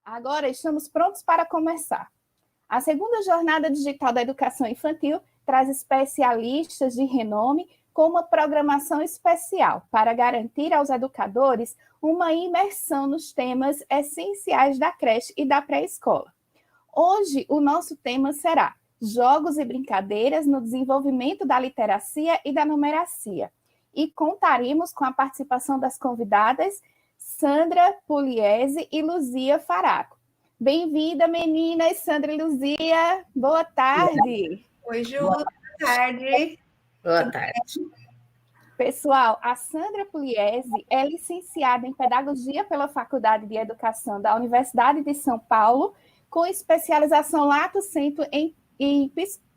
Agora estamos prontos para começar. A segunda Jornada Digital da Educação Infantil traz especialistas de renome com uma programação especial para garantir aos educadores uma imersão nos temas essenciais da creche e da pré-escola. Hoje, o nosso tema será Jogos e Brincadeiras no Desenvolvimento da Literacia e da Numeracia. E contaremos com a participação das convidadas Sandra Pugliese e Luzia Faraco. Bem-vinda, meninas, Sandra e Luzia. Boa tarde. Oi, Ju. Boa tarde. Boa tarde. Pessoal, a Sandra Pugliese é licenciada em Pedagogia pela Faculdade de Educação da Universidade de São Paulo, com especialização lato sensu em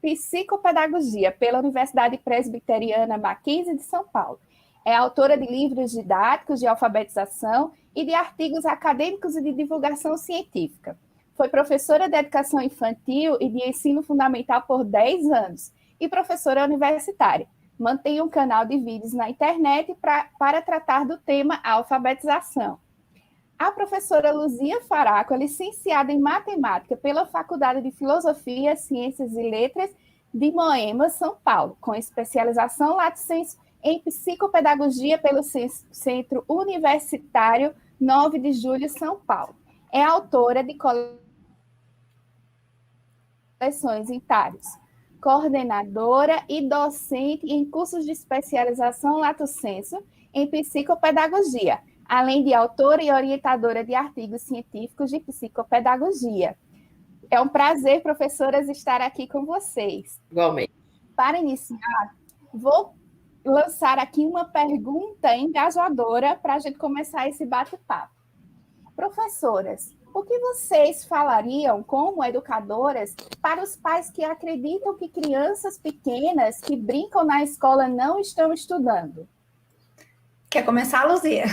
Psicopedagogia pela Universidade Presbiteriana Mackenzie de São Paulo. É autora de livros didáticos de alfabetização e de artigos acadêmicos e de divulgação científica. Foi professora de educação infantil e de ensino fundamental por 10 anos e professora universitária. Mantém um canal de vídeos na internet para tratar do tema alfabetização. A professora Luzia Faraco é licenciada em Matemática pela Faculdade de Filosofia, Ciências e Letras de Moema, São Paulo, com especialização lato sensu em Psicopedagogia pelo Centro Universitário 9 de Julho, São Paulo. É autora de coleções em Taros, coordenadora e docente em cursos de especialização lato sensu em Psicopedagogia, além de autora e orientadora de artigos científicos de psicopedagogia. É um prazer, professoras, estar aqui com vocês. Igualmente. Para iniciar, vou lançar aqui uma pergunta engajadora para a gente começar esse bate-papo. Professoras, o que vocês falariam como educadoras para os pais que acreditam que crianças pequenas que brincam na escola não estão estudando? Quer começar, Luzia?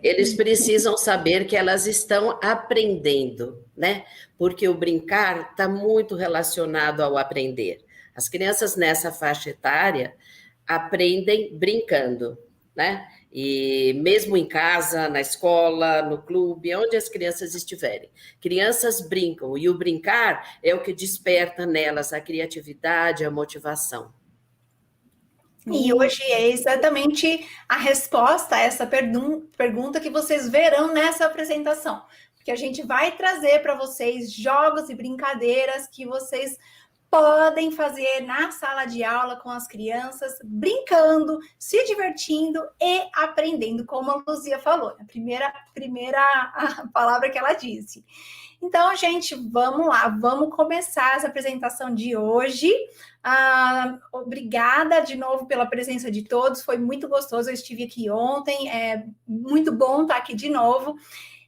Eles precisam saber que elas estão aprendendo, né? Porque o brincar está muito relacionado ao aprender. As crianças nessa faixa etária aprendem brincando, né? E mesmo em casa, na escola, no clube, onde as crianças estiverem. Crianças brincam, e o brincar é o que desperta nelas a criatividade, a motivação. E hoje é exatamente a resposta a essa pergunta que vocês verão nessa apresentação. Porque a gente vai trazer para vocês jogos e brincadeiras que vocês podem fazer na sala de aula com as crianças, brincando, se divertindo e aprendendo, como a Luzia falou, a primeira palavra que ela disse. Então, gente, vamos lá, vamos começar essa apresentação de hoje. Obrigada de novo pela presença de todos, foi muito gostoso, eu estive aqui ontem, é muito bom estar aqui de novo.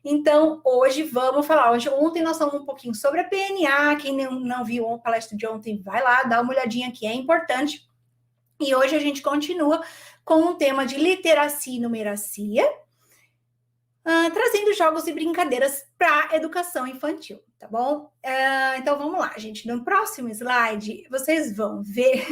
Então, hoje vamos falar. Ontem nós falamos um pouquinho sobre a PNA. Quem não viu a palestra de ontem, vai lá, dá uma olhadinha que é importante. E hoje a gente continua com o tema de literacia e numeracia, trazendo jogos e brincadeiras para a educação infantil, tá bom? Então, vamos lá, gente. No próximo slide, vocês vão ver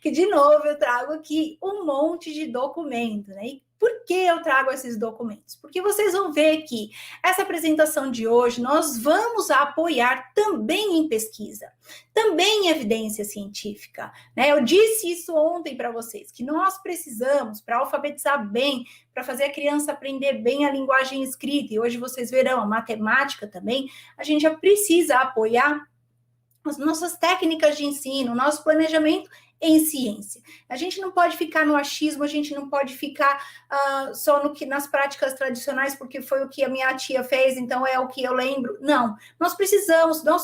que, de novo, eu trago aqui um monte de documento, né? E por que eu trago esses documentos? Porque vocês vão ver que essa apresentação de hoje nós vamos apoiar também em pesquisa, também em evidência científica, né? Eu disse isso ontem para vocês, que nós precisamos, para alfabetizar bem, para fazer a criança aprender bem a linguagem escrita, e hoje vocês verão a matemática também, a gente já precisa apoiar as nossas técnicas de ensino, o nosso planejamento em ciência. A gente não pode ficar no achismo, a gente não pode ficar só nas práticas tradicionais, porque foi o que a minha tia fez, então é o que eu lembro. Não, nós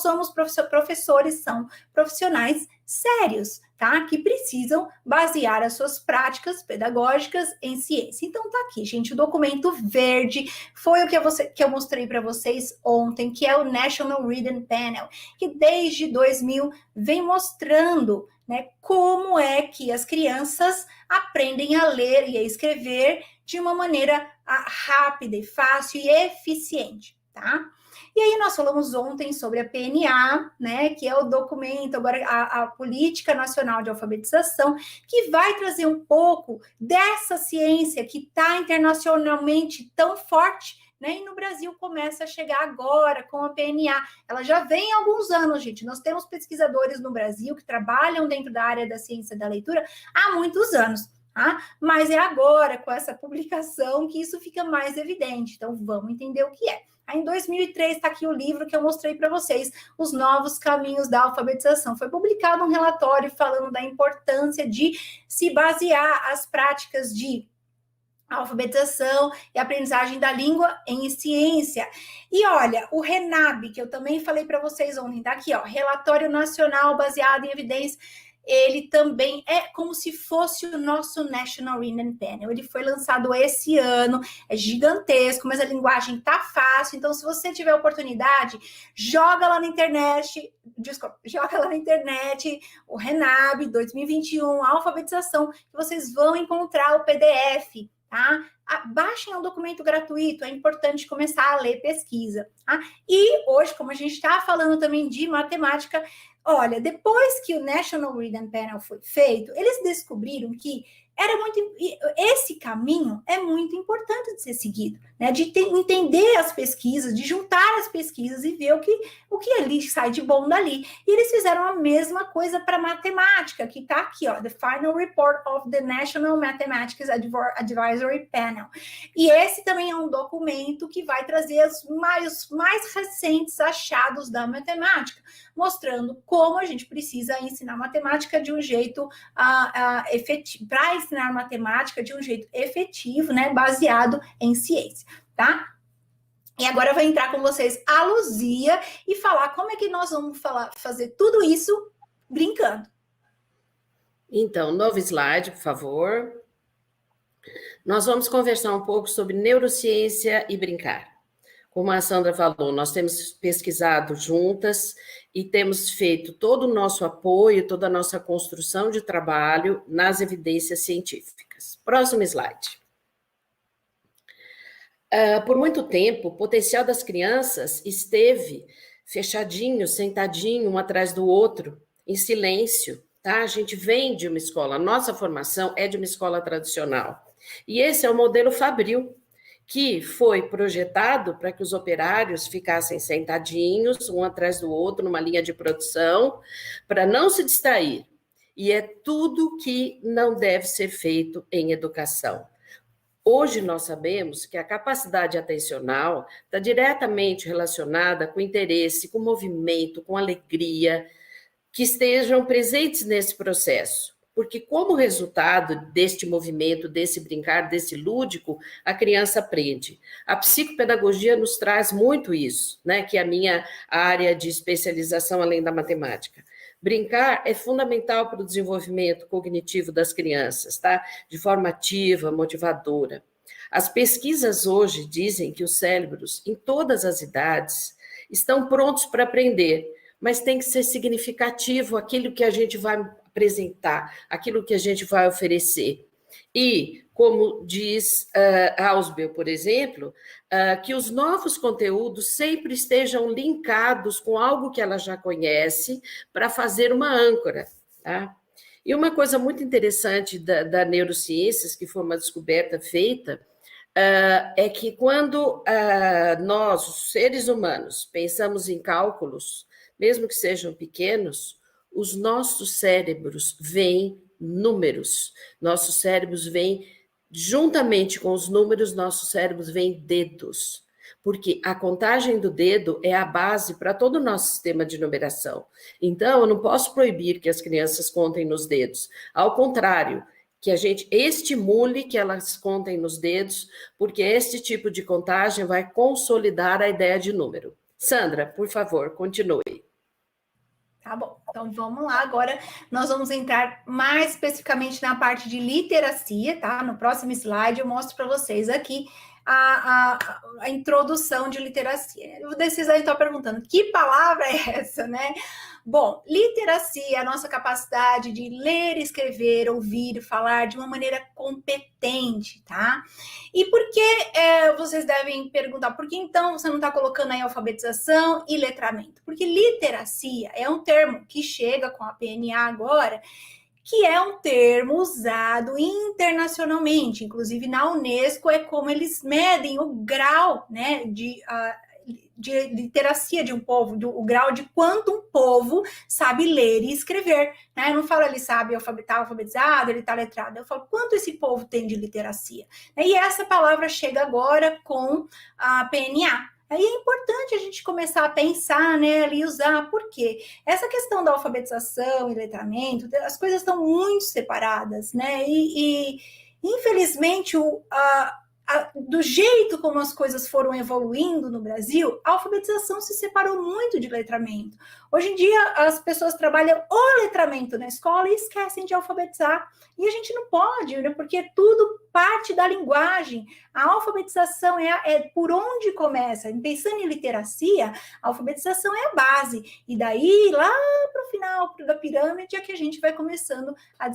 somos professores, são profissionais sérios, tá? Que precisam basear as suas práticas pedagógicas em ciência. Então, tá aqui, gente, o documento verde foi o que eu mostrei para vocês ontem, que é o National Reading Panel, que desde 2000 vem mostrando, né, como é que as crianças aprendem a ler e a escrever de uma maneira rápida e fácil e eficiente, tá? E aí nós falamos ontem sobre a PNA, né, que é o documento, agora a Política Nacional de Alfabetização, que vai trazer um pouco dessa ciência que está internacionalmente tão forte, né? E no Brasil começa a chegar agora com a PNA. Ela já vem há alguns anos, gente. Nós temos pesquisadores no Brasil que trabalham dentro da área da ciência da leitura há muitos anos. Tá? Mas é agora, com essa publicação, que isso fica mais evidente. Então, vamos entender o que é. Aí, em 2003, está aqui o livro que eu mostrei para vocês, Os Novos Caminhos da Alfabetização. Foi publicado um relatório falando da importância de se basear as práticas de alfabetização e aprendizagem da língua em ciência. E olha, o RENAB, que eu também falei para vocês ontem, tá aqui, ó, Relatório Nacional Baseado em Evidência. Ele também é como se fosse o nosso National Reading Panel. Ele foi lançado esse ano, é gigantesco, mas a linguagem tá fácil. Então, se você tiver oportunidade, joga lá na internet, o RENAB 2021, alfabetização, que vocês vão encontrar o PDF, tá? Baixem um documento gratuito, é importante começar a ler pesquisa. Tá? E hoje, como a gente está falando também de matemática, olha, depois que o National Reading Panel foi feito, eles descobriram que esse caminho é muito importante de ser seguido, né? De entender as pesquisas, de juntar as pesquisas e ver o que ali sai de bom dali. E eles fizeram a mesma coisa para matemática, que está aqui, ó, The Final Report of the National Mathematics Advisory Panel. E esse também é um documento que vai trazer os mais recentes achados da matemática, mostrando como a gente precisa ensinar matemática de um jeito efetivo, para ensinar matemática de um jeito efetivo, né, baseado em ciência, tá? E agora eu vou entrar com vocês a Luzia e falar como é que nós vamos fazer tudo isso brincando. Então, novo slide, por favor. Nós vamos conversar um pouco sobre neurociência e brincar. Como a Sandra falou, nós temos pesquisado juntas e temos feito todo o nosso apoio, toda a nossa construção de trabalho nas evidências científicas. Próximo slide. Por muito tempo, o potencial das crianças esteve fechadinho, sentadinho, um atrás do outro, em silêncio, tá? A gente vem de uma escola, nossa formação é de uma escola tradicional. E esse é o modelo Fabril, que foi projetado para que os operários ficassem sentadinhos, um atrás do outro, numa linha de produção, para não se distrair. E é tudo que não deve ser feito em educação. Hoje nós sabemos que a capacidade atencional está diretamente relacionada com interesse, com movimento, com alegria, que estejam presentes nesse processo. Porque como resultado deste movimento, desse brincar, desse lúdico, a criança aprende. A psicopedagogia nos traz muito isso, né? Que é a minha área de especialização além da matemática. Brincar é fundamental para o desenvolvimento cognitivo das crianças, tá? De forma ativa, motivadora. As pesquisas hoje dizem que os cérebros, em todas as idades, estão prontos para aprender, mas tem que ser significativo aquilo que a gente vai apresentar, aquilo que a gente vai oferecer. E, como diz Ausubel, por exemplo, que os novos conteúdos sempre estejam linkados com algo que ela já conhece para fazer uma âncora, tá? E uma coisa muito interessante da neurociências, que foi uma descoberta feita, é que quando nós, os seres humanos, pensamos em cálculos, mesmo que sejam pequenos, os nossos cérebros veem números, nossos cérebros veem, juntamente com os números, nossos cérebros veem dedos, porque a contagem do dedo é a base para todo o nosso sistema de numeração. Então, eu não posso proibir que as crianças contem nos dedos, ao contrário, que a gente estimule que elas contem nos dedos, porque este tipo de contagem vai consolidar a ideia de número. Sandra, por favor, continue. Tá bom, então vamos lá. Agora nós vamos entrar mais especificamente na parte de literacia, tá? No próximo slide eu mostro para vocês aqui a introdução de literacia. Vocês aí estão perguntando, que palavra é essa, né? Bom, literacia é a nossa capacidade de ler, escrever, ouvir, falar de uma maneira competente, tá? E por que vocês devem perguntar, por que então você não está colocando aí alfabetização e letramento? Porque literacia é um termo que chega com a PNA agora, que é um termo usado internacionalmente, inclusive na Unesco é como eles medem o grau, né, de literacia de um povo, o grau de quanto um povo sabe ler e escrever, né? Eu não falo ele sabe tá alfabetizado, ele está letrado, eu falo quanto esse povo tem de literacia. E essa palavra chega agora com a PNA. Aí é importante a gente começar a pensar, né, ali usar, por quê? Essa questão da alfabetização e letramento, as coisas estão muito separadas, né? E infelizmente, do jeito como as coisas foram evoluindo no Brasil, a alfabetização se separou muito de letramento. Hoje em dia, as pessoas trabalham o letramento na escola e esquecem de alfabetizar. E a gente não pode, né? Porque tudo parte da linguagem. A alfabetização é por onde começa. Pensando em literacia, a alfabetização é a base. E daí, lá para o final da pirâmide, é que a gente vai começando a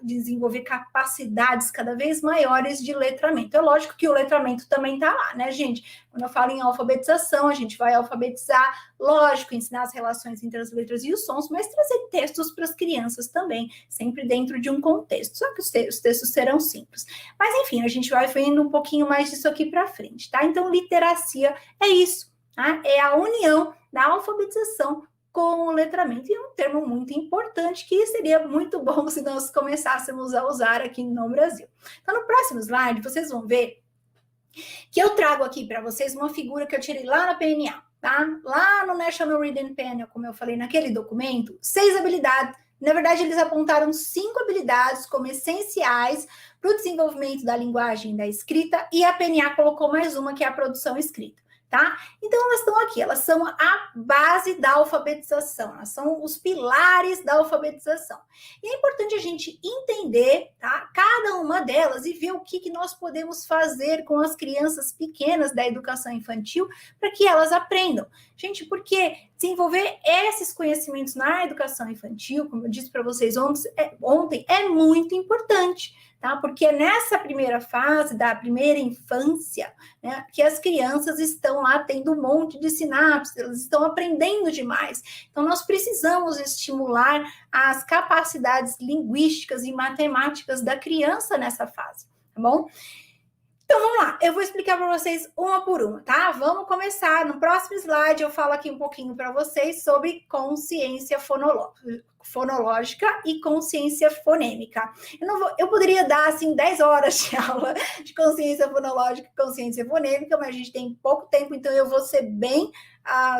desenvolver capacidades cada vez maiores de letramento. É lógico que o letramento também está lá, né, gente? Quando eu falo em alfabetização, a gente vai alfabetizar, lógico, ensinar as relações entre as letras e os sons, mas trazer textos para as crianças também, sempre dentro de um contexto. Só que os textos serão simples. Mas, enfim, a gente vai vendo um pouquinho mais disso aqui para frente, tá? Então, literacia é isso, tá? É a união da alfabetização com o letramento. E é um termo muito importante que seria muito bom se nós começássemos a usar aqui no Brasil. Então, no próximo slide, vocês vão ver que eu trago aqui para vocês uma figura que eu tirei lá na PNA, tá? Lá no National Reading Panel, como eu falei naquele documento, 6 habilidades. Na verdade, eles apontaram 5 habilidades como essenciais para o desenvolvimento da linguagem da escrita, e a PNA colocou mais uma, que é a produção escrita. Tá? Então, elas estão aqui, elas são a base da alfabetização, elas são os pilares da alfabetização. E é importante a gente entender, tá, cada uma delas e ver o que nós podemos fazer com as crianças pequenas da educação infantil para que elas aprendam. Gente, porque desenvolver esses conhecimentos na educação infantil, como eu disse para vocês ontem, é muito importante. Tá? Porque é nessa primeira fase da primeira infância, né, que as crianças estão lá tendo um monte de sinapses, elas estão aprendendo demais. Então, nós precisamos estimular as capacidades linguísticas e matemáticas da criança nessa fase, tá bom? Então, vamos lá, eu vou explicar para vocês uma por uma, tá? Vamos começar. No próximo slide, eu falo aqui um pouquinho para vocês sobre consciência fonológica e consciência fonêmica. Eu poderia dar, assim, 10 horas de aula de consciência fonológica e consciência fonêmica, mas a gente tem pouco tempo, então eu vou ser bem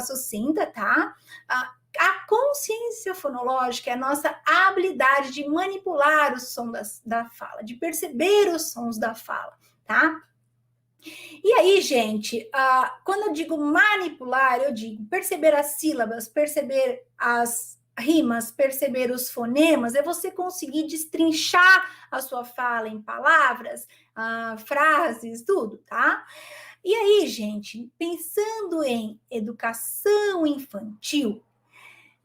sucinta, tá? A consciência fonológica é a nossa habilidade de manipular o som da fala, de perceber os sons da fala, tá? E aí, gente, quando eu digo manipular, eu digo perceber as sílabas, perceber as rimas, perceber os fonemas, é você conseguir destrinchar a sua fala em palavras, frases, tudo, tá? E aí, gente, pensando em educação infantil,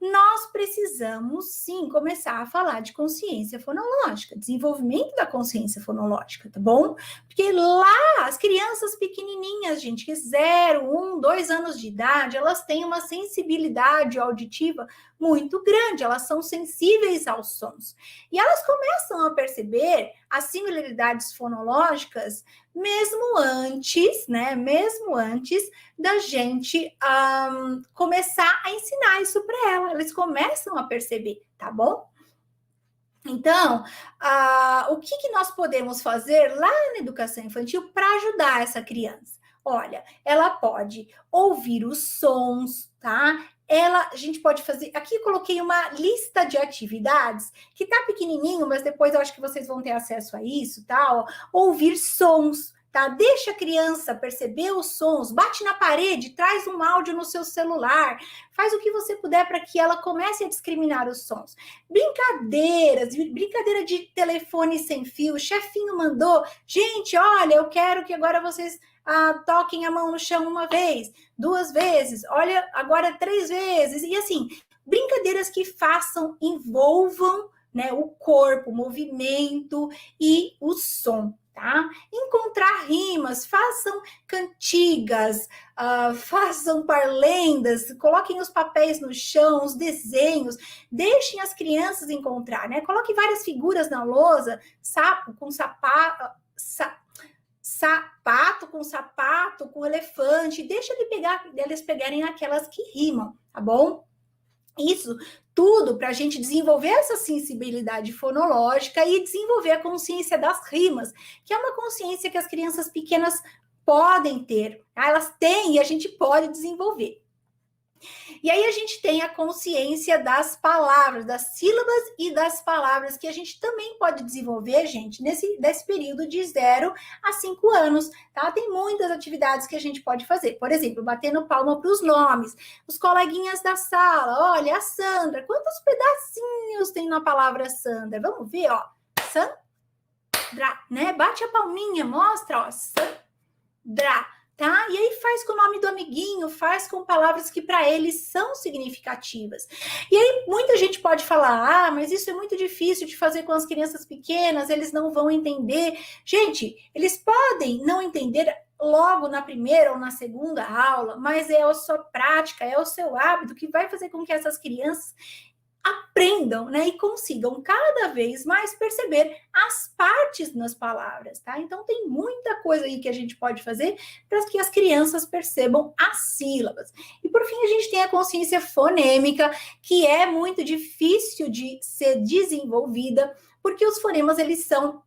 nós precisamos, sim, começar a falar de consciência fonológica, desenvolvimento da consciência fonológica, tá bom? Porque lá, as crianças pequenininhas, gente, que 0, 1, 2 anos de idade, elas têm uma sensibilidade auditiva muito grande, elas são sensíveis aos sons. E elas começam a perceber as similaridades fonológicas mesmo antes, né? Mesmo antes da gente começar a ensinar isso para ela. Eles começam a perceber, tá bom? Então, o que nós podemos fazer lá na educação infantil para ajudar essa criança? Olha, ela pode ouvir os sons, tá? A gente pode fazer... Aqui eu coloquei uma lista de atividades que tá pequenininho, mas depois eu acho que vocês vão ter acesso a isso, tá? Ouvir sons, tá? Deixa a criança perceber os sons, bate na parede, traz um áudio no seu celular, faz o que você puder para que ela comece a discriminar os sons. Brincadeira de telefone sem fio, o chefinho mandou, gente, olha, eu quero que agora vocês toquem a mão no chão 1 vez, 2 vezes, olha, agora 3 vezes, e assim, brincadeiras que envolvam, né, o corpo, o movimento e o som, tá? Encontrar rimas, façam cantigas, façam parlendas, coloquem os papéis no chão, os desenhos, deixem as crianças encontrar, né? Coloquem várias figuras na lousa, sapo com sapato, sapato com elefante, deixa eles pegarem aquelas que rimam, tá bom? Isso tudo para a gente desenvolver essa sensibilidade fonológica e desenvolver a consciência das rimas, que é uma consciência que as crianças pequenas podem ter, tá? Elas têm e a gente pode desenvolver. E aí a gente tem a consciência das palavras, das sílabas e das palavras, que a gente também pode desenvolver, gente, nesse período de 0 a 5 anos, tá? Tem muitas atividades que a gente pode fazer. Por exemplo, batendo palma para os nomes, os coleguinhas da sala. Olha, a Sandra, quantos pedacinhos tem na palavra Sandra? Vamos ver, ó. Sandra, né? Bate a palminha, mostra, ó. Sandra. Tá? E aí faz com o nome do amiguinho, faz com palavras que para eles são significativas. E aí muita gente pode falar, mas isso é muito difícil de fazer com as crianças pequenas, eles não vão entender. Gente, eles podem não entender logo na primeira ou na segunda aula, mas é a sua prática, é o seu hábito que vai fazer com que essas crianças aprendam, né, e consigam cada vez mais perceber as partes nas palavras, tá? Então tem muita coisa aí que a gente pode fazer para que as crianças percebam as sílabas. E por fim a gente tem a consciência fonêmica, que é muito difícil de ser desenvolvida, porque os fonemas eles são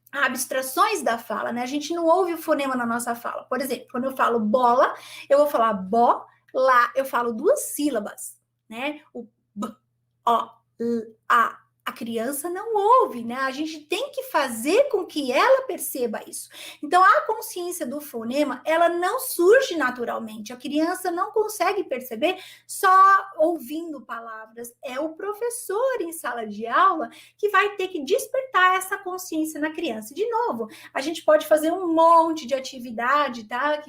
abstrações da fala, né? A gente não ouve o fonema na nossa fala. Por exemplo, quando eu falo bola, eu vou falar bó, lá eu falo 2 sílabas, né? O b, ó, a criança não ouve, né? A gente tem que fazer com que ela perceba isso. Então, a consciência do fonema, ela não surge naturalmente. A criança não consegue perceber só ouvindo palavras. É o professor em sala de aula que vai ter que despertar essa consciência na criança. De novo, a gente pode fazer um monte de atividade, tá?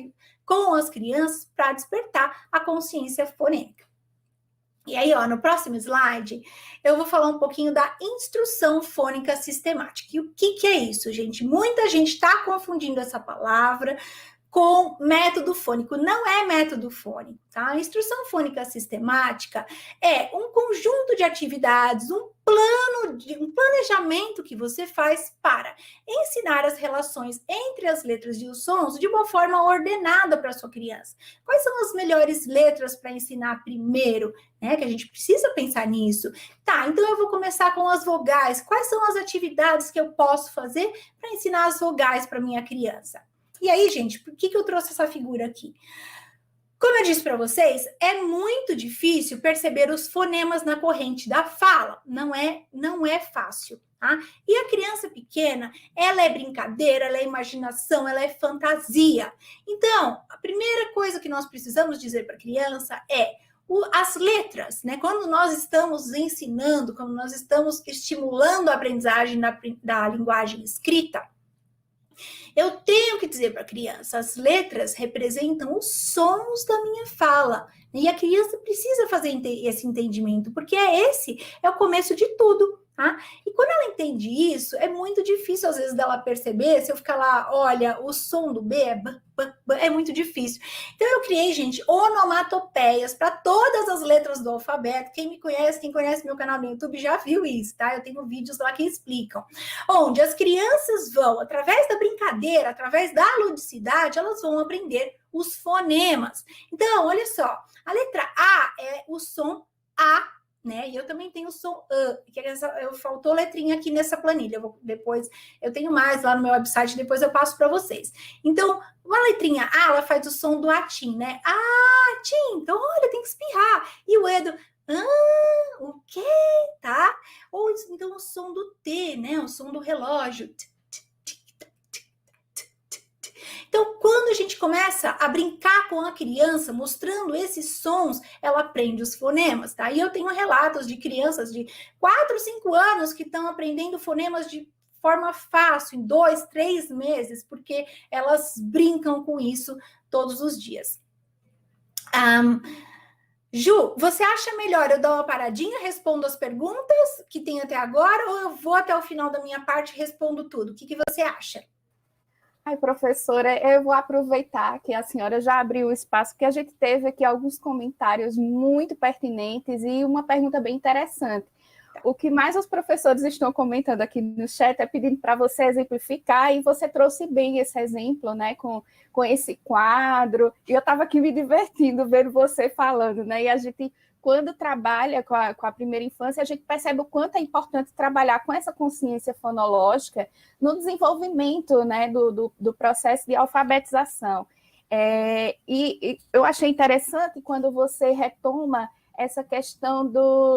Com as crianças para despertar a consciência fonêmica. E aí, ó, no próximo slide, eu vou falar um pouquinho da instrução fônica sistemática. E o que é isso, gente? Muita gente está confundindo essa palavra com método fônico. Não é método fônico, tá? A instrução fônica sistemática é um conjunto de atividades, um planejamento que você faz para ensinar as relações entre as letras e os sons de uma forma ordenada para a sua criança. Quais são as melhores letras para ensinar primeiro, né? Que a gente precisa pensar nisso. Tá, então eu vou começar com as vogais. Quais são as atividades que eu posso fazer para ensinar as vogais para minha criança? E aí, gente, por que eu trouxe essa figura aqui? Como eu disse para vocês, é muito difícil perceber os fonemas na corrente da fala. Não é fácil, tá? E a criança pequena, ela é brincadeira, ela é imaginação, ela é fantasia. Então, a primeira coisa que nós precisamos dizer para a criança é as letras, né? Quando nós estamos ensinando, quando nós estamos estimulando a aprendizagem da linguagem escrita, eu tenho que dizer para a criança, as letras representam os sons da minha fala. E a criança precisa fazer esse entendimento, porque esse é o começo de tudo, tá? E quando ela entende isso, é muito difícil, às vezes, dela perceber, se eu ficar lá, olha, o som do B é b, b, b, é muito difícil. Então, eu criei, gente, onomatopeias para todas as letras do alfabeto. Quem conhece meu canal no YouTube já viu isso, tá? Eu tenho vídeos lá que explicam. Onde as crianças vão, através da brincadeira, através da ludicidade, elas vão aprender os fonemas. Então, olha só, a letra A é o som A, né? E eu também tenho o som que faltou letrinha aqui nessa planilha. Eu tenho mais lá no meu website, depois eu passo para vocês. Então, uma letrinha A, ela faz o som do atim, né? Atim, então, olha, tem que espirrar. E o Edo, o quê? Tá? Ou então o som do T, né? O som do relógio. Então, quando a gente começa a brincar com a criança, mostrando esses sons, ela aprende os fonemas, tá? E eu tenho relatos de crianças de 4, 5 anos que estão aprendendo fonemas de forma fácil, em 2, 3 meses, porque elas brincam com isso todos os dias. Ju, você acha melhor eu dar uma paradinha, respondo as perguntas que tem até agora, ou eu vou até o final da minha parte e respondo tudo? O que você acha? Ai, professora, eu vou aproveitar que a senhora já abriu o espaço, porque a gente teve aqui alguns comentários muito pertinentes e uma pergunta bem interessante. O que mais os professores estão comentando aqui no chat é pedindo para você exemplificar, e você trouxe bem esse exemplo, né, com esse quadro, e eu estava aqui me divertindo vendo você falando, né, e a gente, quando trabalha com a primeira infância, a gente percebe o quanto é importante trabalhar com essa consciência fonológica no desenvolvimento, né, do processo de alfabetização. E eu achei interessante quando você retoma essa questão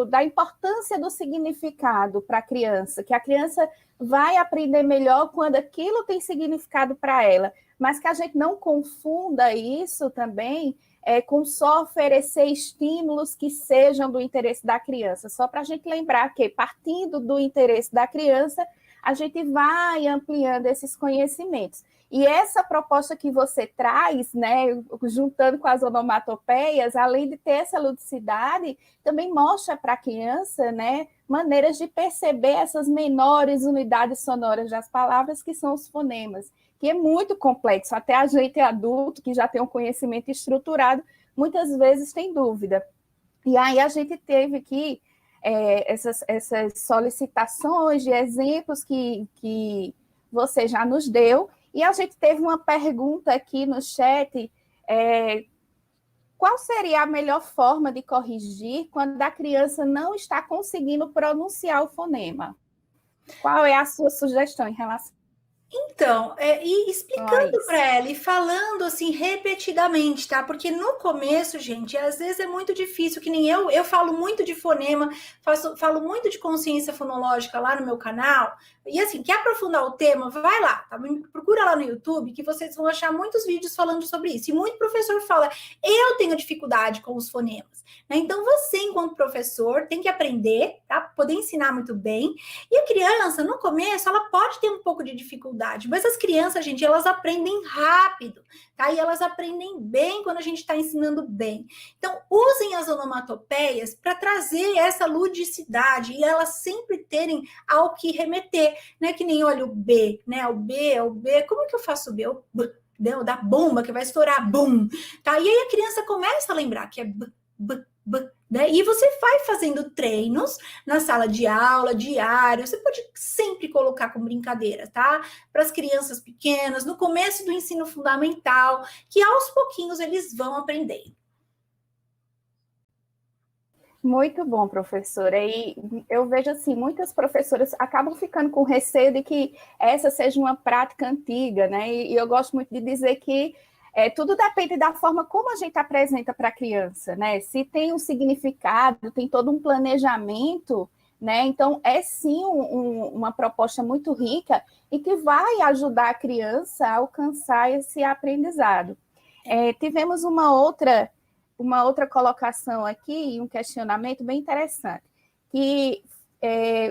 da importância do significado para a criança, que a criança vai aprender melhor quando aquilo tem significado para ela, mas que a gente não confunda isso também com só oferecer estímulos que sejam do interesse da criança, só para a gente lembrar que, partindo do interesse da criança, a gente vai ampliando esses conhecimentos. E essa proposta que você traz, né, juntando com as onomatopeias, além de ter essa ludicidade, também mostra para a criança, né, maneiras de perceber essas menores unidades sonoras das palavras, que são os fonemas, que é muito complexo. Até a gente adulto, que já tem um conhecimento estruturado, muitas vezes tem dúvida. E aí a gente teve aqui essas solicitações de exemplos que você já nos deu. E a gente teve uma pergunta aqui no chat, qual seria a melhor forma de corrigir quando a criança não está conseguindo pronunciar o fonema? Qual é a sua sugestão em relação? Então, e explicando para ela e falando assim repetidamente, tá? Porque no começo, gente, às vezes é muito difícil, que nem eu falo muito de fonema, falo muito de consciência fonológica lá no meu canal. E assim, quer aprofundar o tema? Vai lá, tá? Procura lá no YouTube, que vocês vão achar muitos vídeos falando sobre isso. E muito professor fala, eu tenho dificuldade com os fonemas, né? Então você, enquanto professor, tem que aprender, tá? Poder ensinar muito bem. E a criança, no começo, ela pode ter um pouco de dificuldade, mas as crianças, gente, elas aprendem rápido, tá? E elas aprendem bem quando a gente está ensinando bem. Então, usem as onomatopeias para trazer essa ludicidade e elas sempre terem ao que remeter, né? Que nem, olha, o B, né? O B, como que eu faço o B? O B, da bomba, que vai estourar, bum, tá? E aí a criança começa a lembrar que é B, B, B, né? E você vai fazendo treinos na sala de aula, diário, você pode sempre colocar como brincadeira, tá? Para as crianças pequenas, no começo do ensino fundamental, que aos pouquinhos eles vão aprender. Muito bom, professora. E eu vejo assim, muitas professoras acabam ficando com receio de que essa seja uma prática antiga, né? E eu gosto muito de dizer que tudo depende da forma como a gente apresenta para a criança, né? Se tem um significado, tem todo um planejamento, né? Então, é sim uma proposta muito rica e que vai ajudar a criança a alcançar esse aprendizado. Tivemos uma outra colocação aqui, um questionamento bem interessante, que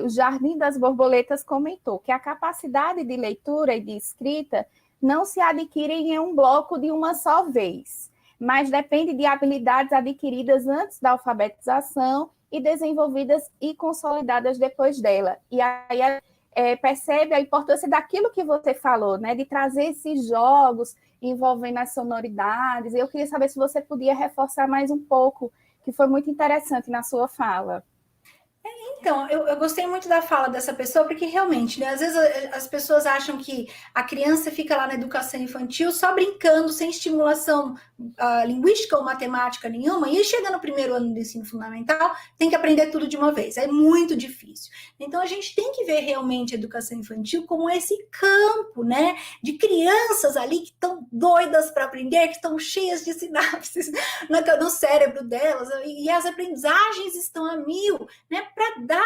o Jardim das Borboletas comentou que a capacidade de leitura e de escrita não se adquirem em um bloco de uma só vez, mas depende de habilidades adquiridas antes da alfabetização e desenvolvidas e consolidadas depois dela. E aí percebe a importância daquilo que você falou, né, de trazer esses jogos envolvendo as sonoridades. Eu queria saber se você podia reforçar mais um pouco, que foi muito interessante na sua fala. Então, eu gostei muito da fala dessa pessoa, porque realmente, né, às vezes as pessoas acham que a criança fica lá na educação infantil só brincando, sem estimulação linguística ou matemática nenhuma, e chega no primeiro ano do ensino fundamental, tem que aprender tudo de uma vez, é muito difícil. Então, a gente tem que ver realmente a educação infantil como esse campo, né, de crianças ali que estão doidas para aprender, que estão cheias de sinapses no cérebro delas, e as aprendizagens estão a mil, né, para dar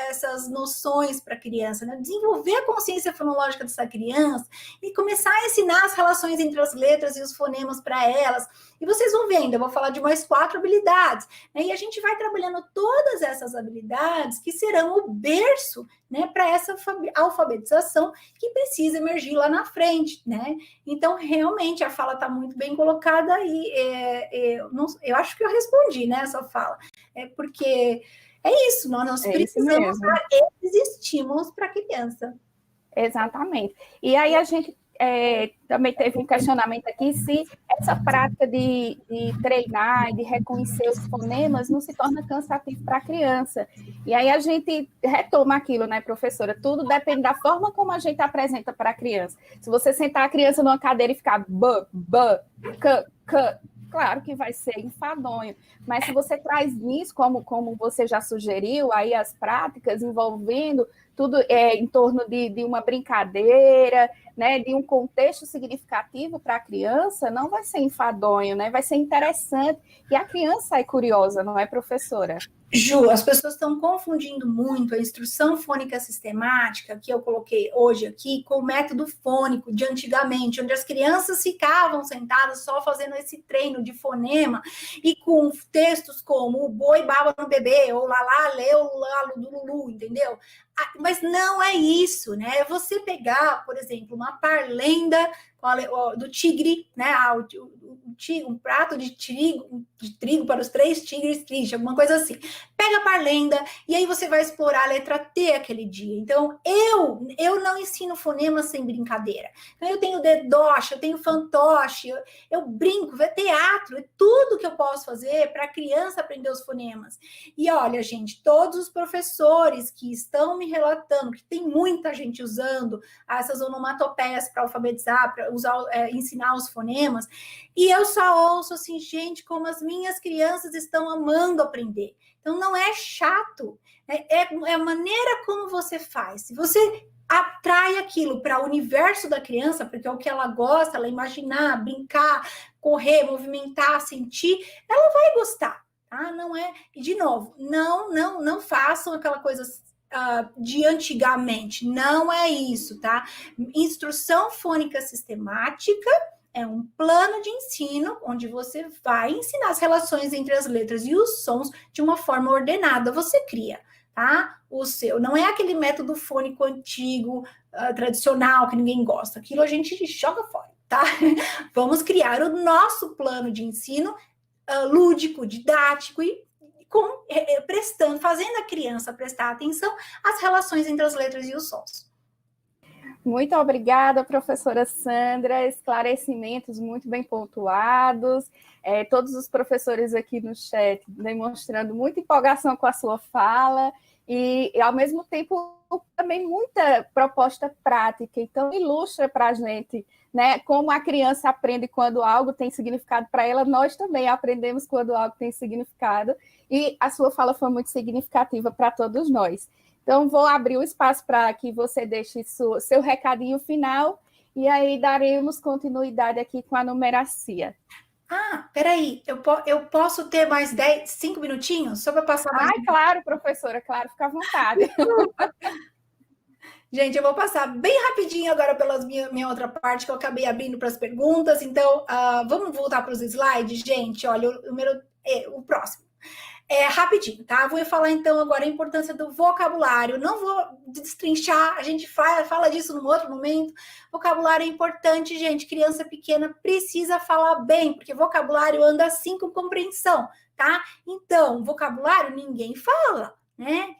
essas noções para a criança, né? Desenvolver a consciência fonológica dessa criança e começar a ensinar as relações entre as letras e os fonemas para elas. E vocês vão ver ainda, eu vou falar de mais 4 habilidades, né? E a gente vai trabalhando todas essas habilidades que serão o berço, né, para essa alfabetização que precisa emergir lá na frente, né? Então, realmente, a fala está muito bem colocada e eu acho que eu respondi, né, essa fala. Porque é isso, nós precisamos dar esses estímulos para a criança. Exatamente. E aí a gente também teve um questionamento aqui se essa prática de treinar e de reconhecer os fonemas não se torna cansativo para a criança. E aí a gente retoma aquilo, né, professora? Tudo depende da forma como a gente apresenta para a criança. Se você sentar a criança numa cadeira e ficar b, c, claro que vai ser enfadonho, mas se você traz isso, como você já sugeriu, aí as práticas envolvendo tudo em torno de uma brincadeira, né, de um contexto significativo para a criança, não vai ser enfadonho, né, vai ser interessante, e a criança é curiosa, não é, professora? Ju, as pessoas estão confundindo muito a instrução fônica sistemática, que eu coloquei hoje aqui, com o método fônico de antigamente, onde as crianças ficavam sentadas só fazendo esse treino de fonema, e com textos como o boi baba no bebê, ou lalá, leu, lalo do lulu, entendeu? Mas não é isso, né? É você pegar, por exemplo, uma parlenda do tigre, né? Um prato de trigo para os 3 tigres tristes, alguma coisa assim. Pega a parlenda e aí você vai explorar a letra T aquele dia. Então, eu não ensino fonema sem brincadeira. Então, eu tenho dedoche, eu tenho fantoche, eu brinco, é teatro, é tudo que eu posso fazer para a criança aprender os fonemas. E olha, gente, todos os professores que estão me relatando que tem muita gente usando essas onomatopeias para alfabetizar, para ensinar os fonemas, e eu só ouço assim, gente, como as minhas crianças estão amando aprender. Então, não é chato, é a maneira como você faz. Se você atrai aquilo para o universo da criança, porque é o que ela gosta, ela imaginar, brincar, correr, movimentar, sentir, ela vai gostar, tá? Não é... E, de novo, não façam aquela coisa... de antigamente, não é isso, tá? Instrução fônica sistemática é um plano de ensino onde você vai ensinar as relações entre as letras e os sons de uma forma ordenada, você cria, tá? O seu, não é aquele método fônico antigo, tradicional, que ninguém gosta, aquilo a gente joga fora, tá? Vamos criar o nosso plano de ensino lúdico, didático e fazendo a criança prestar atenção às relações entre as letras e os sons. Muito obrigada, professora Sandra, esclarecimentos muito bem pontuados, todos os professores aqui no chat demonstrando muita empolgação com a sua fala e ao mesmo tempo, também muita proposta prática, então ilustra para a gente, né, como a criança aprende quando algo tem significado para ela, nós também aprendemos quando algo tem significado, e a sua fala foi muito significativa para todos nós. Então, vou abrir o espaço para que você deixe seu recadinho final, e aí daremos continuidade aqui com a numeracia. Peraí, eu posso ter mais 5 minutinhos? Só para passar mais... Claro, professora, claro, fica à vontade. Gente, eu vou passar bem rapidinho agora pela minha outra parte, que eu acabei abrindo para as perguntas. Então, vamos voltar para os slides, gente. Olha, o próximo. Rapidinho, tá? Vou falar, então, agora a importância do vocabulário. Não vou destrinchar, a gente fala disso num outro momento. Vocabulário é importante, gente. Criança pequena precisa falar bem, porque vocabulário anda assim com compreensão, tá? Então, vocabulário ninguém fala, né?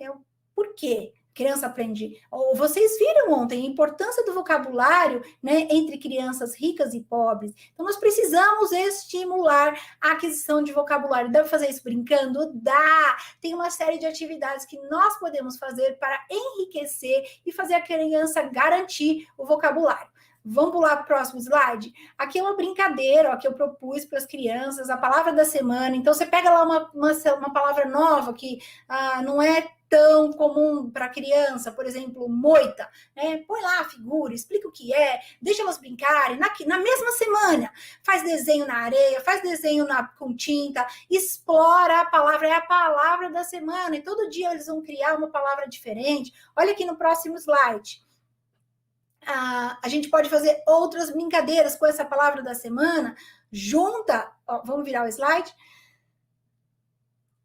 Por quê? Criança aprende. Ou vocês viram ontem a importância do vocabulário, né, entre crianças ricas e pobres. Então, nós precisamos estimular a aquisição de vocabulário. Dá para fazer isso brincando? Dá! Tem uma série de atividades que nós podemos fazer para enriquecer e fazer a criança garantir o vocabulário. Vamos pular para o próximo slide? Aqui é uma brincadeira, ó, que eu propus para as crianças, a palavra da semana. Então, você pega lá uma palavra nova que não é tão comum para criança, por exemplo, moita, né? Põe lá a figura, explica o que é, deixa elas brincarem, na mesma semana, faz desenho na areia, faz desenho com tinta, explora a palavra, é a palavra da semana, e todo dia eles vão criar uma palavra diferente. Olha aqui no próximo slide. A gente pode fazer outras brincadeiras com essa palavra da semana, junta, ó, vamos virar o slide.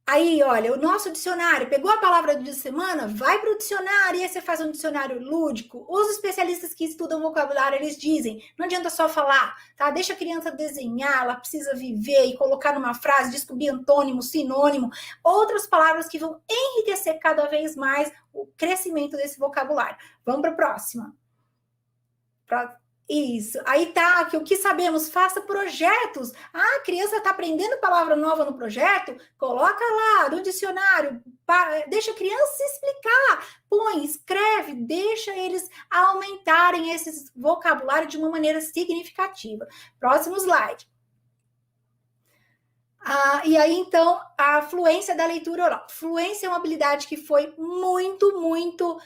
Aí, olha, o nosso dicionário, pegou a palavra de semana, vai para o dicionário, e aí você faz um dicionário lúdico. Os especialistas que estudam vocabulário, eles dizem, não adianta só falar, tá? Deixa a criança desenhar, ela precisa viver e colocar numa frase, descobrir antônimo, sinônimo, outras palavras que vão enriquecer cada vez mais o crescimento desse vocabulário. Vamos para a próxima. Isso. Aí tá, que o que sabemos, faça projetos. Ah, a criança está aprendendo palavra nova no projeto, coloca lá no dicionário, deixa a criança se explicar, põe, escreve, deixa eles aumentarem esse vocabulário de uma maneira significativa. Próximo slide. E aí, então, a fluência da leitura oral. Fluência é uma habilidade que foi muito,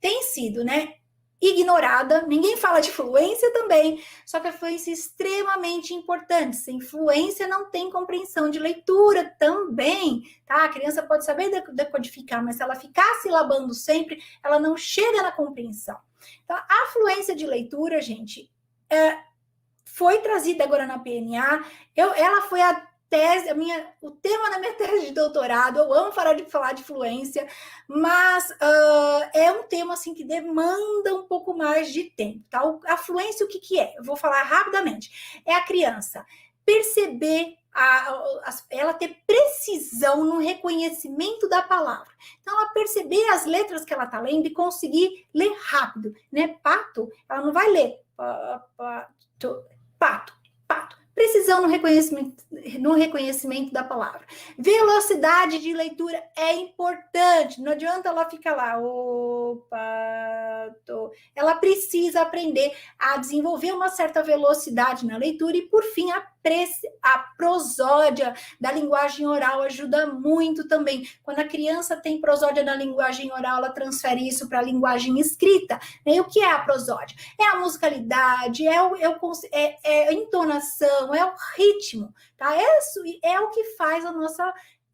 tem sido, né, ignorada. Ninguém fala de fluência também, só que a fluência é extremamente importante. Sem fluência não tem compreensão de leitura também, tá? A criança pode saber decodificar, mas se ela ficar silabando sempre, ela não chega na compreensão. Então, a fluência de leitura, gente, foi trazida agora na PNA. Ela foi a tese, o tema da minha tese de doutorado. Eu amo falar de fluência, mas é um tema assim que demanda um pouco mais de tempo, tá? A fluência, o que é? Eu vou falar rapidamente. É a criança perceber, ela ter precisão no reconhecimento da palavra. Então, ela perceber as letras que ela está lendo e conseguir ler rápido, né? Pato, ela não vai ler pato. Precisão no reconhecimento da palavra. Velocidade de leitura é importante. Não adianta ela ficar lá, pato. Ela precisa aprender a desenvolver uma certa velocidade na leitura e, por fim, a prosódia da linguagem oral ajuda muito também. Quando a criança tem prosódia na linguagem oral, ela transfere isso para a linguagem escrita. E o que é a prosódia? É a musicalidade, é a entonação, é o ritmo, tá? É o que faz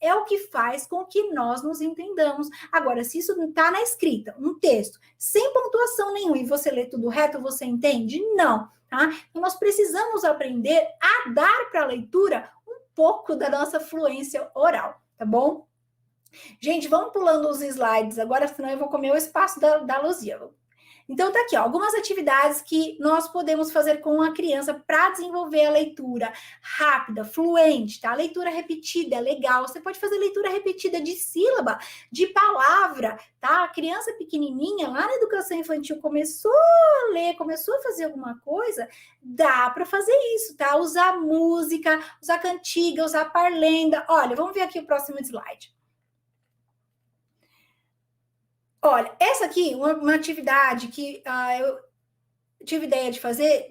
é o que faz com que nós nos entendamos. Agora, se isso está na escrita, um texto, sem pontuação nenhuma, e você lê tudo reto, você entende? Não, tá? Então, nós precisamos aprender a dar para a leitura um pouco da nossa fluência oral, tá bom? Gente, vamos pulando os slides agora, senão eu vou comer o espaço da Luzia. Então, tá aqui, ó, algumas atividades que nós podemos fazer com a criança para desenvolver a leitura rápida, fluente, tá? A leitura repetida é legal. Você pode fazer leitura repetida de sílaba, de palavra, tá? A criança pequenininha, lá na educação infantil, começou a ler, começou a fazer alguma coisa, dá para fazer isso, tá? Usar música, usar cantiga, usar parlenda. Olha, vamos ver aqui o próximo slide. Olha, essa aqui, uma atividade que eu tive ideia de fazer,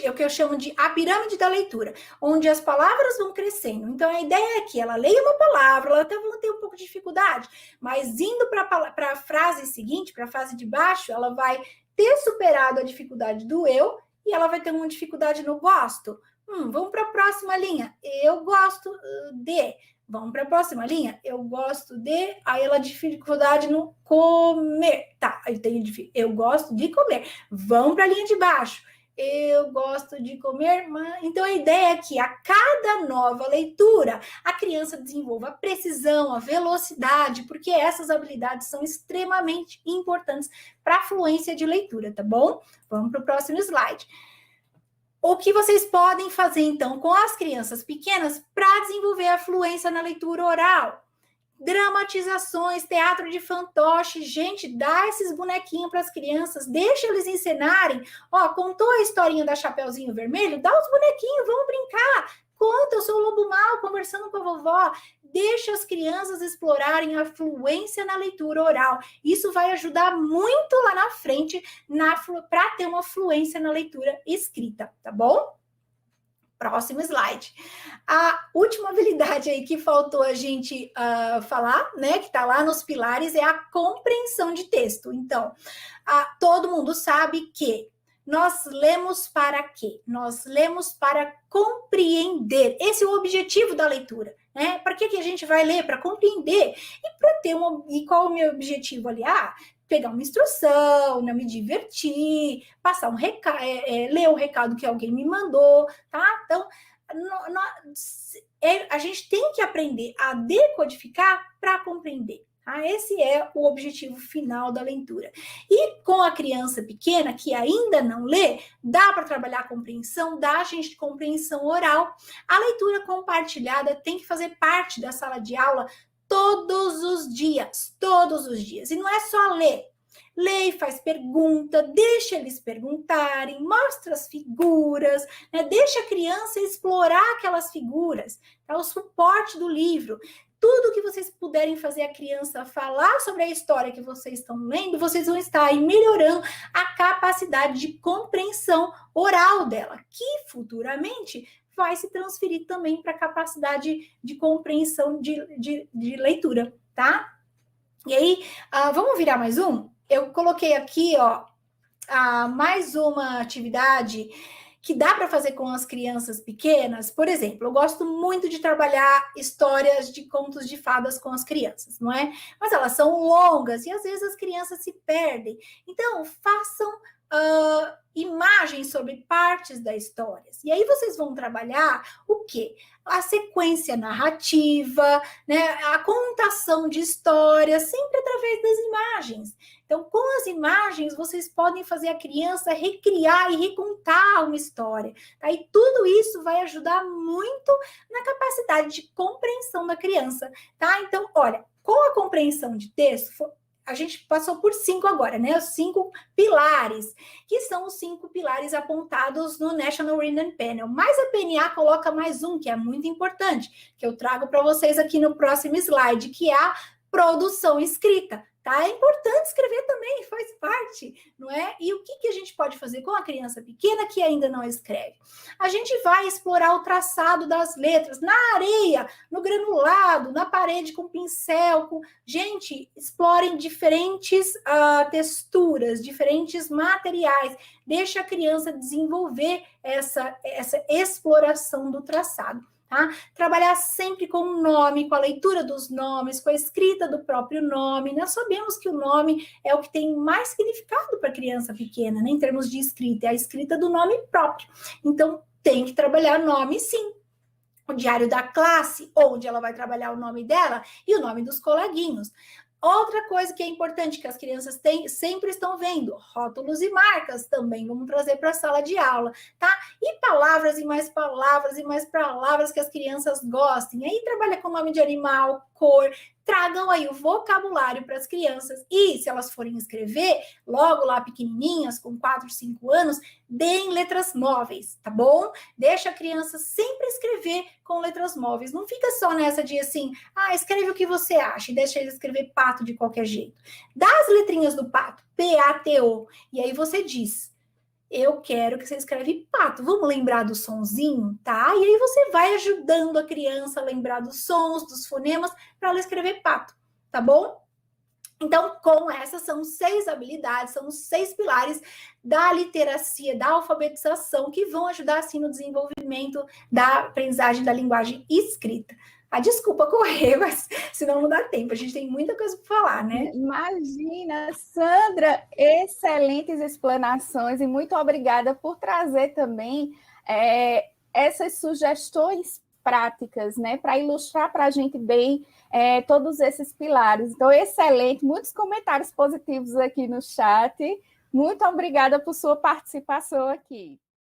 é o que eu chamo de a pirâmide da leitura, onde as palavras vão crescendo. Então, a ideia é que ela leia uma palavra, ela até vai ter um pouco de dificuldade, mas indo para a frase seguinte, para a frase de baixo, ela vai ter superado a dificuldade do eu e ela vai ter uma dificuldade no gosto. Vamos para a próxima linha. Eu gosto de... Vamos para a próxima linha. Eu gosto de... Aí ela dificuldade no comer. Tá, eu gosto de comer. Vamos para a linha de baixo. Eu gosto de comer. Então, a ideia é que a cada nova leitura, a criança desenvolva a precisão, a velocidade, porque essas habilidades são extremamente importantes para a fluência de leitura, tá bom? Vamos para o próximo slide. O que vocês podem fazer, então, com as crianças pequenas para desenvolver a fluência na leitura oral? Dramatizações, teatro de fantoche. Gente, dá esses bonequinhos para as crianças, deixa eles encenarem. Ó, contou a historinha da Chapeuzinho Vermelho? Dá os bonequinhos, vamos brincar. Conta, eu sou o Lobo Mau, conversando com a vovó. Deixa as crianças explorarem a fluência na leitura oral. Isso vai ajudar muito lá na frente para ter uma fluência na leitura escrita, tá bom? Próximo slide. A última habilidade aí que faltou a gente falar, né, que está lá nos pilares, é a compreensão de texto. Então, todo mundo sabe que nós lemos para quê? Nós lemos para compreender. Esse é o objetivo da leitura, né? Para que a gente vai ler? Para compreender. E para ter E qual é o meu objetivo ali? Pegar uma instrução, né, me divertir, passar um recado, ler o recado que alguém me mandou, tá? Então, a gente tem que aprender a decodificar para compreender. Esse é o objetivo final da leitura. E com a criança pequena, que ainda não lê, dá para trabalhar a compreensão, dá gente de compreensão oral. A leitura compartilhada tem que fazer parte da sala de aula todos os dias. E não é só ler. lê e faz pergunta, deixa eles perguntarem, mostra as figuras, né? Deixa a criança explorar aquelas figuras, tá? O suporte do livro. Tudo que vocês puderem fazer a criança falar sobre a história que vocês estão lendo, vocês vão estar aí melhorando a capacidade de compreensão oral dela, que futuramente vai se transferir também para a capacidade de compreensão de leitura, tá? E aí, vamos virar mais um? Eu coloquei aqui, ó, mais uma atividade que dá para fazer com as crianças pequenas. Por exemplo, eu gosto muito de trabalhar histórias de contos de fadas com as crianças, não é? Mas elas são longas e às vezes as crianças se perdem. Então, façam imagens sobre partes da história. E aí vocês vão trabalhar o quê? A sequência narrativa, né? A contação de histórias, sempre através das imagens. Então, com as imagens, vocês podem fazer a criança recriar e recontar uma história. Tá? E tudo isso vai ajudar muito na capacidade de compreensão da criança. Tá? Então, olha, com a compreensão de texto, a gente passou por 5 agora, né? Os 5 pilares, que são os 5 pilares apontados no National Reading Panel. Mas a PNA coloca mais um, que é muito importante, que eu trago para vocês aqui no próximo slide, que é a produção escrita. Tá? É importante escrever também, faz parte, não é? E o que a gente pode fazer com a criança pequena que ainda não escreve? A gente vai explorar o traçado das letras na areia, no granulado, na parede com pincel. Gente, explorem diferentes texturas, diferentes materiais. Deixa a criança desenvolver essa exploração do traçado. Tá? Trabalhar sempre com o nome, com a leitura dos nomes, com a escrita do próprio nome. Nós sabemos que o nome é o que tem mais significado para a criança pequena, né? Em termos de escrita, é a escrita do nome próprio. Então, tem que trabalhar nome, sim. O diário da classe, onde ela vai trabalhar o nome dela e o nome dos coleguinhos. Outra coisa que é importante que as crianças sempre estão vendo, rótulos e marcas também, vamos trazer para a sala de aula, tá? E palavras e mais palavras que as crianças gostem. Aí trabalha com nome de animal, cor, tragam aí o vocabulário para as crianças. E se elas forem escrever, logo lá pequenininhas, com 4, 5 anos, deem letras móveis, tá bom? Deixa a criança sempre escrever com letras móveis. Não fica só nessa de assim, escreve o que você acha e deixa ele escrever pato de qualquer jeito. Dá as letrinhas do pato, P-A-T-O, e aí você diz, eu quero que você escreve pato. Vamos lembrar do sonzinho, tá? E aí você vai ajudando a criança a lembrar dos sons, dos fonemas, para ela escrever pato, tá bom? Então, com essas são 6 habilidades, são os 6 pilares da literacia, da alfabetização, que vão ajudar, assim, no desenvolvimento da aprendizagem da linguagem escrita. Desculpa correr, mas senão não dá tempo. A gente tem muita coisa para falar, né? Imagina, Sandra, excelentes explanações e muito obrigada por trazer também essas sugestões práticas, né, para ilustrar para a gente bem todos esses pilares. Então, excelente, muitos comentários positivos aqui no chat. Muito obrigada por sua participação aqui.